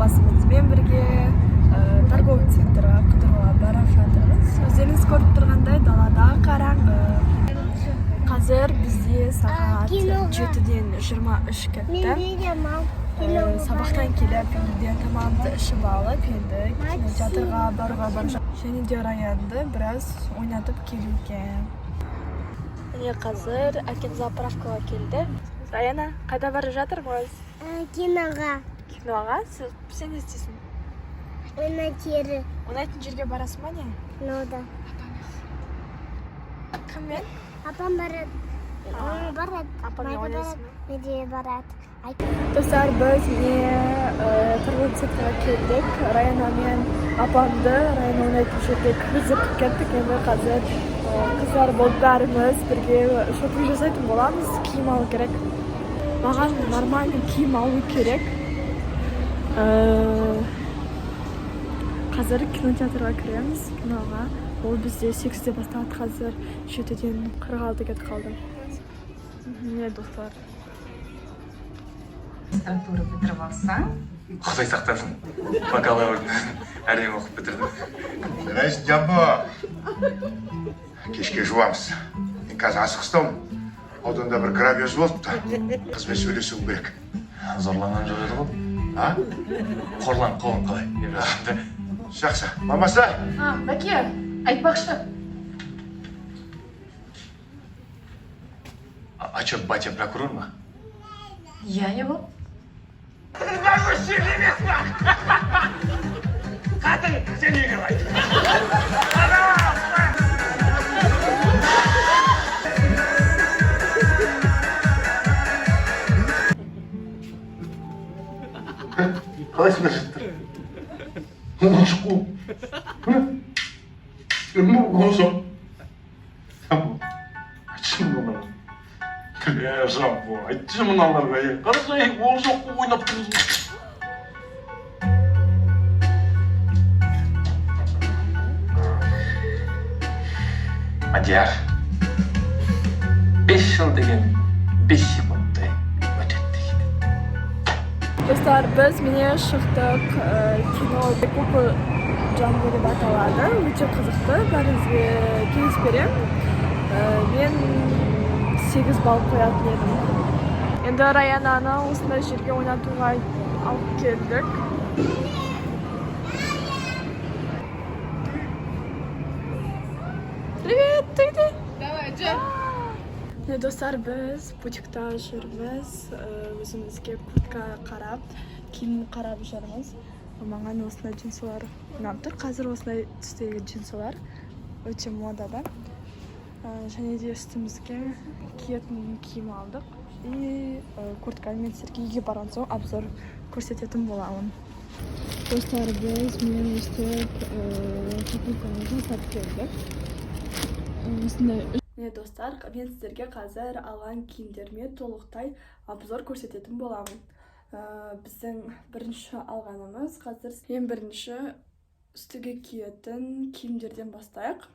отбасымызбен бірге торговый центрға қыдыруға бара жатырмыз. Өздеріңіз көріп тұрғандай далада қараңғы. Қазір бізде сағат 7-ден 23 кетті. Сабақтан келіп, үйде тамағымызды ішіп алып, енді кинотеатрға баруға бара жатырмыз. Және де Раянды біраз ойнатып келуге. Міне қазір әкем заправкаға келді. Раяна, қайда барып жатырмыз? Киноға. Киноға? Сен не істейсің? Ойнайтын жерге барасың ба не? Кинода. Кіммен? Апам барады. Барады. Апаммен ойнайсың ба? Медея барады. Достар, біз торговый центрға келдік. Раяна мен апамды Раяна ойнайтын жерге кіргізіп кеттік. Енді қазір қыздар болып бәріміз бірге шопинг жасайтын боламыз. Киім алу керек. Маған нормальный киім алу керек. Қазір кинотеатрға кіреміз. Киноға. Ол бізде 8-де басталады, қазір 7-ден 46 кетіп қалды. Міне достар. Магистратура бітіріп алсаң, Құдай сақтасын. Бакалаврды әрең оқып бітірдім. Жарайсың, жамбы. Кешке жуамыз. Мен қазір асықстамын. Ауданда бір грабеж болыпты. Қызбен сөйлесуім керек. Зорланған жоқ еді ғой. А? Қорланып қалған қалай. Жақсы. Мамасы? Бәке, айтпақшы. А че, батя прокурор ма? Я его. Қатын, сен үйге қайт. Қалайсыңдар жігіттер? Онан шыққу. Кім болсам? Айтшы мыналарға. Жамбо, айтшы мыналарға. Қарасай, ол жоққу ойнап тұрмыз. Мадияр, 5 жыл деген 5 секундтай өтеді дейді. Достар, біз міне шықтық. Кино Бекупы Джамбо деп аталады. Өте қызықты. Бәріңізге кеңес беремін. Мен 8 балл қоятын едім. Енді Раянаны осындай жерге ойнатуға алып келдік. Привет, ты где? Давай, Джек. Достар, біз бутикта жүрміз. Өзімізге куртка қарап, киім қарап жүрміз. Маған осындай джинсылар ұнап тұр. Қазір осындай түстегі джинсылар өте модада. Және де үстімізге киетін киім алдық. И куртка мен сіздерге үйге барған соң обзор көрсететін боламын. Достар, біз мен өстіп курткамызды сатып келдік. Міне достар, мен сіздерге қазір алған киімдеріме толықтай обзор көрсететін боламын. Біздің бірінші алғанымыз қазір ең бірінші үстіге киетін киімдерден бастайық.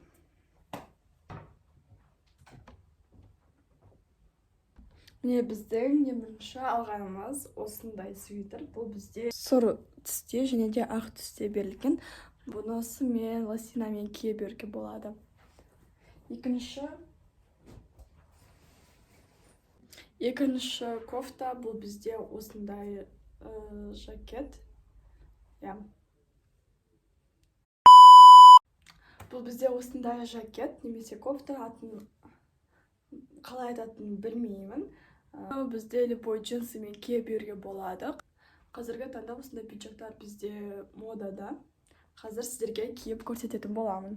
Міне біздің ең бірінші алғанымыз осындай свитер. Бұл бізде сұр түсте және де ақ түсте берілген. Бұнысы мен лосинамен кие беруге болады. Екінші кофта, бұл бізде осындай жакет. Бұл бізде осындай жакет, немесе кофта, атын қалай айтатынын білмеймін. Бізде любой джинсымен кие беруге болады. Қазіргі таңда осындай пиджактар бізде модада. Қазір сіздерге киіп көрсететін боламын.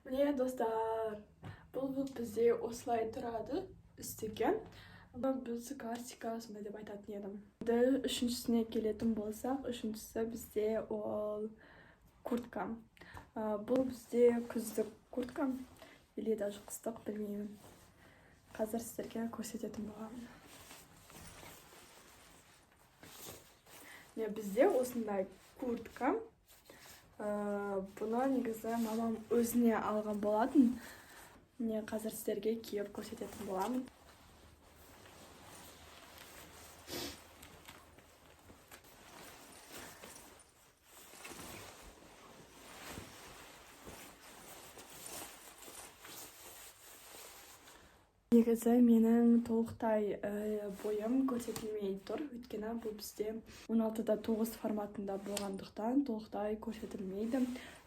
Міне достар, бұл бізде осылай тұрады үстіге. Біз классика сондай деп айтатын едім. Үшіншісіне келетін болсақ, үшіншісі бізде ол куртка. Бұл бізде күздік куртка. Или даже қыстық, білмеймін. Қазір сіздерге көрсететін боламын. Бізде осындай куртка. Бұны негізі мамам өзіне алған болатын. Міне қазір сіздерге киіп көрсететін боламын. Негізі менің толықтай бойым көрсетілмей тұр. Өйткені бұл бізде 16-да 9 форматында болғандықтан толықтай көрсетілмейді.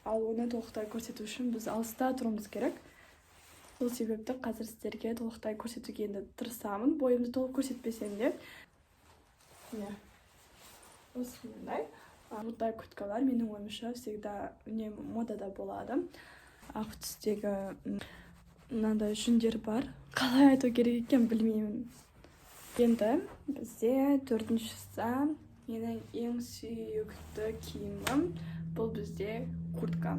Ал оны толықтай көрсету үшін біз алыста тұруымыз керек. Сол себепті қазір сіздерге толықтай көрсетуге енді тырысамын. Бойымды толық көрсетпесем де. Осындай. Бұндай курткалар менің ойымша всегда үнемі модада болады. Ақ түстегі мынандай жүндер бар. Қалай айту керек екен білмеймін. Енді бізде 4-шісі менің ең сүйікті киімім. Бұл бізде куртка.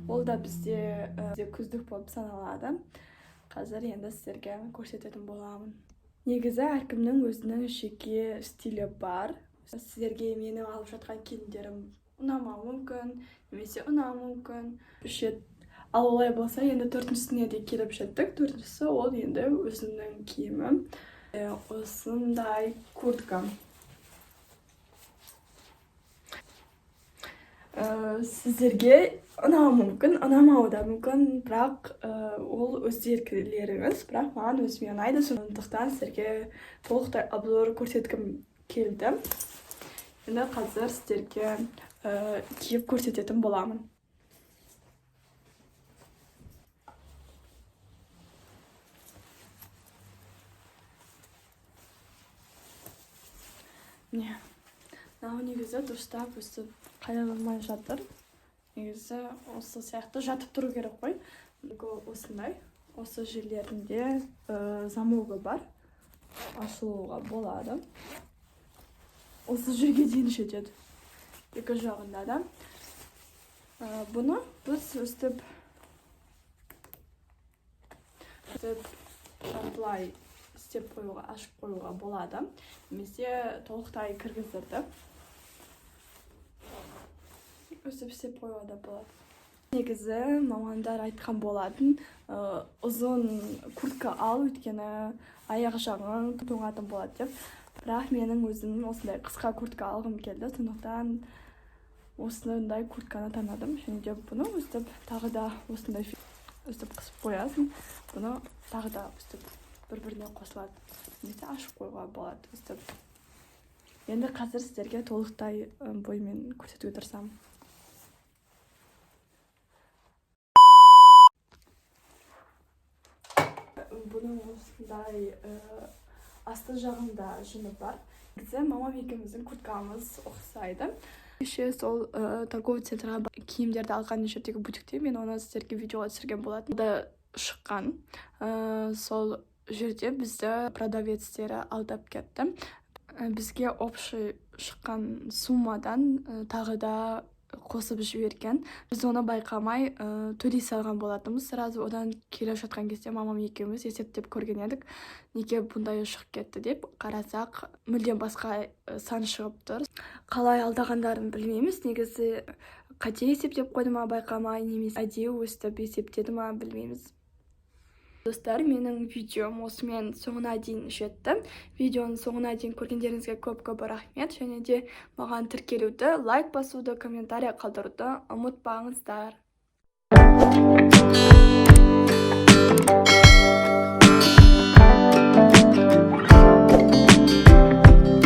Ол да бізде күздік болып саналады. Қазір енді сіздерге көрсететін боламын. Негізі әркімнің өзінің жеке стилі бар. Сіздерге менің алып жатқан киімдерім ұнамауы мүмкін, немесе ұнауы мүмкін. Ал олай болса, енді 4-шісіне де келіп жеттік. 4-шісі ол енді өзімнің киімім. Осындай куртка. Сіздерге ұнауы мүмкін, ұнамауы да мүмкін, бірақ ол өздеріңіз, бірақ маған өзіме ұнайды. Сондықтан сіздерге толықтай обзор көрсеткім келді. Енді қазір сіздерге киіп көрсететін боламын. Мынау негізі дұрыстап өстіп қайрылмай жатыр. Негізі осы сияқты жатып тұру керек қой. Осындай. Осы жерлерінде замогы бар. Ашылуға болады. Осы жерге дейін жетеді. Екі жағында да. Бұны біз өстіп былай істеп қоюға, ашып қоюға болады. Немесе толықтай кіргіздірді. Өстіп істеп қоюға да болады. Негізі мамандар айтқан болатын, ұзын куртка ал, өйткені аяқ жағың тоңатын болады деп. Бірақ менің өзім осындай қысқа куртка алғым келді. Сондықтан осындай куртканы таңдадым. Және де бұны өстіп тағы да осындай өстіп қысып қоясың. Бұны тағы да өстіп бір-біріне қосылады. Немесе ашып қоюға болады өстіп. Енді қазір сіздерге толықтай боймен көрсетуге тырысамын. Бұның осындай асты жағында жүні бар. Бізде мамам екеуміздің курткамыз ұқсайды. Сол торговый центрға киімдерді алған жердегі бутикте мен оны сіздерге видеоға түсірген болатын. Да шыққан. Сол жерде бізді продавецтері алдап кетті. Бізге общий шыққан суммадан тағы да қосып жіберген. Біз оны байқамай төлей салған болатынбыз. Сразу одан келе жатқан кезде мамам екеуміз есептеп көрген едік. Неге бұндай шығып кетті деп қарасақ, мүлдем басқа сан шығып тұр. Қалай алдағандарын білмейміз. Негізі қате есептеп қойды ма байқамай, немесе әдейі өстіп есептеді ма білмейміз. Достар, менің видеом осымен соңына дейін жетті. Видеоның соңына дейін көргендеріңізге көп-көп рахмет. Және де маған тіркелуді, лайк басуды, комментария қалдыруды ұмытпаңыздар.